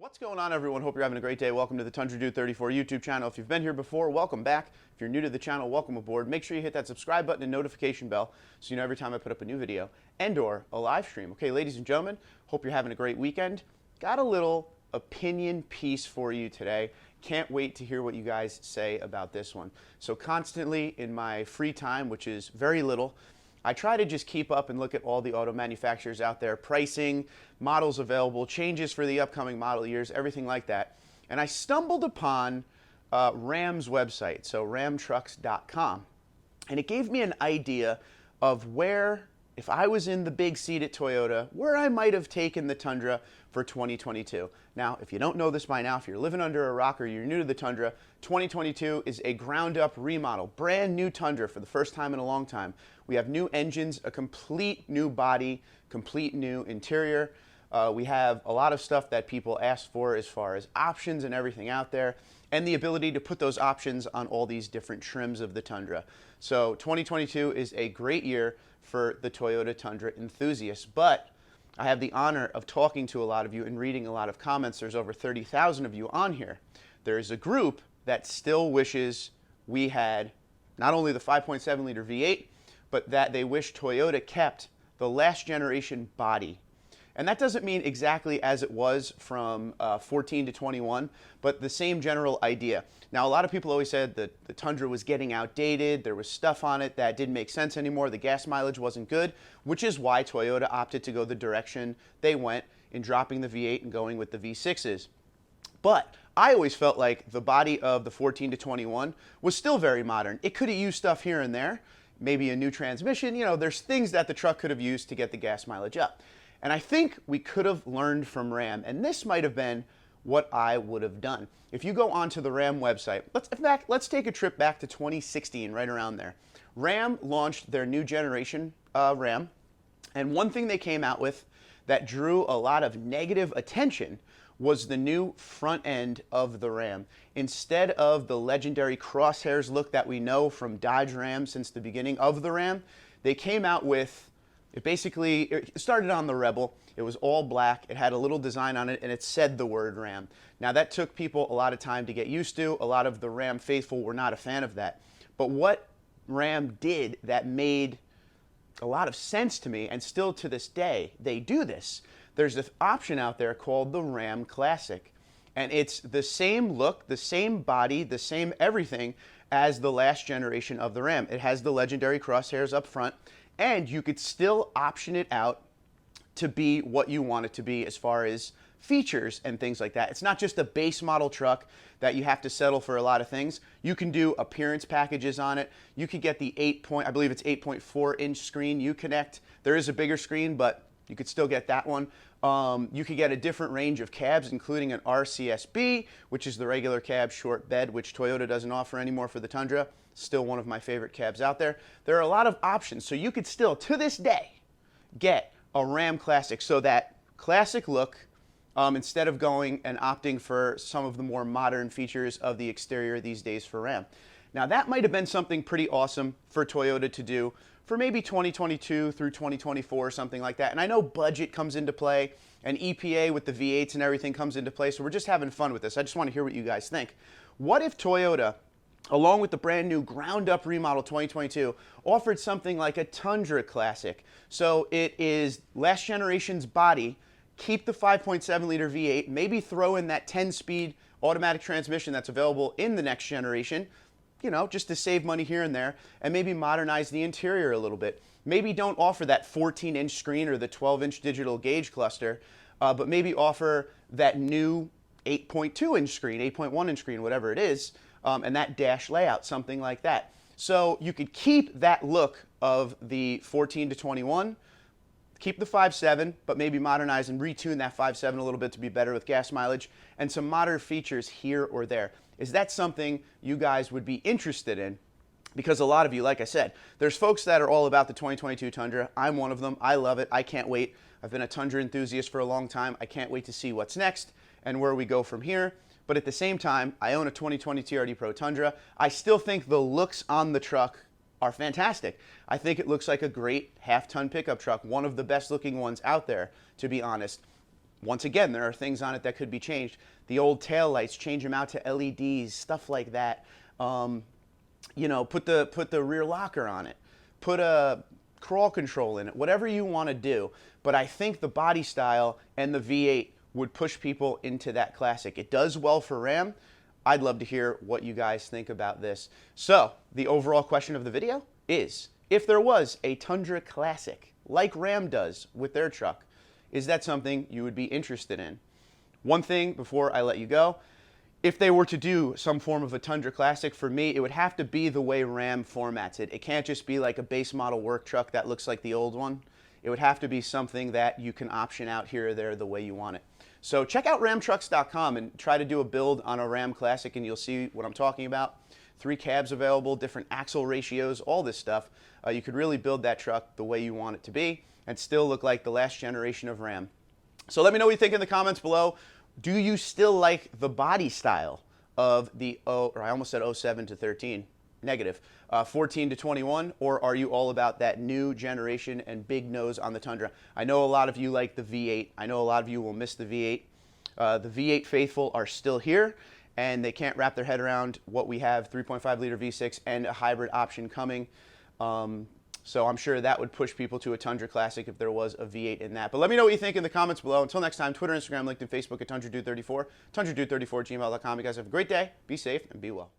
What's going on, everyone? Hope you're having a great day. Welcome to the Tundra Dude 34 YouTube channel. If you've been here before, welcome back. If you're new to the channel, welcome aboard. Make sure you hit that subscribe button and notification bell so you know every time I put up a new video and or a live stream. Okay, ladies and gentlemen, hope you're having a great weekend. Got a little opinion piece for you today. Can't wait to hear what you guys say about this one. So constantly in my free time, which is very little, I try to just keep up and look at all the auto manufacturers out there, pricing, models available, changes for the upcoming model years, everything like that. And I stumbled upon Ram's website, so ramtrucks.com. And it gave me an idea of where, if I was in the big seat at Toyota, where I might have taken the Tundra for 2022. Now, if you don't know this by now, if you're living under a rock or you're new to the Tundra, 2022 is a ground-up remodel, brand new Tundra for the first time in a long time. We have new engines, a complete new body, complete new interior. We have a lot of stuff that people ask for as far as options and everything out there, and the ability to put those options on all these different trims of the Tundra. So 2022 is a great year for the Toyota Tundra enthusiasts, but I have the honor of talking to a lot of you and reading a lot of comments. There's over 30,000 of you on here. There is a group that still wishes we had not only the 5.7 liter V8, but that they wish Toyota kept the last generation body. And that doesn't mean exactly as it was from 14 to 21, but the same general idea. Now, a lot of people always said that the Tundra was getting outdated. There was stuff on it that didn't make sense anymore. The gas mileage wasn't good, which is why Toyota opted to go the direction they went in dropping the V8 and going with the V6s. But I always felt like the body of the 14 to 21 was still very modern. It could have used stuff here and there, maybe a new transmission. You know, there's things that the truck could have used to get the gas mileage up. And I think we could have learned from Ram, and this might have been what I would have done. If you go onto the Ram website, let's take a trip back to 2016, right around there. Ram launched their new generation Ram, and one thing they came out with that drew a lot of negative attention was the new front end of the Ram. Instead of the legendary crosshairs look that we know from Dodge Ram since the beginning of the Ram, they came out with it started on the Rebel. It was all black. It had a little design on it, and it said the word Ram. Now, that took people a lot of time to get used to. A lot of the Ram faithful were not a fan of that. But what Ram did that made a lot of sense to me, and still to this day, they do this. There's this option out there called the Ram Classic. And it's the same look, the same body, the same everything as the last generation of the Ram. It has the legendary crosshairs up front, and you could still option it out to be what you want it to be as far as features and things like that. It's not just a base model truck that you have to settle for a lot of things. You can do appearance packages on it. You could get the I believe it's 8.4 inch screen Uconnect. There is a bigger screen, but you could still get that one. You could get a different range of cabs, including an RCSB, which is the regular cab short bed, which Toyota doesn't offer anymore for the Tundra. Still one of my favorite cabs out there. There are a lot of options, so you could still, to this day, get a Ram Classic. So that classic look, instead of going and opting for some of the more modern features of the exterior these days for Ram. Now, that might have been something pretty awesome for Toyota to do for maybe 2022 through 2024 or something like that. And I know budget comes into play, and EPA with the V8s and everything comes into play, so we're just having fun with this. I just want to hear what you guys think. What if Toyota, along with the brand new ground-up remodel 2022, offered something like a Tundra Classic? So it is last generation's body, keep the 5.7 liter V8, maybe throw in that 10-speed automatic transmission that's available in the next generation, you know, just to save money here and there, and maybe modernize the interior a little bit. Maybe don't offer that 14-inch screen or the 12-inch digital gauge cluster, but maybe offer that new 8.2-inch screen, 8.1-inch screen, whatever it is, and that dash layout, something like that. So you could keep that look of the 14 to 21, keep the 5.7, but maybe modernize and retune that 5.7 a little bit to be better with gas mileage, and some modern features here or there. Is that something you guys would be interested in? Because a lot of you, like I said, there's folks that are all about the 2022 Tundra. I'm one of them. I love it. I can't wait. I've been a Tundra enthusiast for a long time. I can't wait to see what's next and where we go from here. But at the same time, I own a 2020 TRD Pro Tundra. I still think the looks on the truck are fantastic. I think it looks like a great half-ton pickup truck, one of the best looking ones out there, to be honest. Once again, there are things on it that could be changed. The old tail lights, change them out to LEDs, stuff like that. You know, put the rear locker on it. Put a crawl control in it. Whatever you want to do. But I think the body style and the V8 would push people into that Classic. It does well for Ram. I'd love to hear what you guys think about this. So, the overall question of the video is, if there was a Tundra Classic, like Ram does with their truck, is that something you would be interested in? One thing before I let you go, if they were to do some form of a Tundra Classic, for me, it would have to be the way Ram formats it. It can't just be like a base model work truck that looks like the old one. It would have to be something that you can option out here or there the way you want it. So check out ramtrucks.com and try to do a build on a Ram Classic, and you'll see what I'm talking about. 3 cabs available, different axle ratios, all this stuff. You could really build that truck the way you want it to be and still look like the last generation of Ram. So let me know what you think in the comments below. Do you still like the body style of the, I almost said 07 to 13, negative, 14 to 21, or are you all about that new generation and big nose on the Tundra? I know a lot of you like the V8. I know a lot of you will miss the V8. The V8 faithful are still here, and they can't wrap their head around what we have, 3.5 liter V6 and a hybrid option coming. So I'm sure that would push people to a Tundra Classic if there was a V8 in that. But let me know what you think in the comments below. Until next time, Twitter, Instagram, LinkedIn, Facebook at TundraDude34, TundraDude34 at gmail.com. You guys have a great day, be safe, and be well.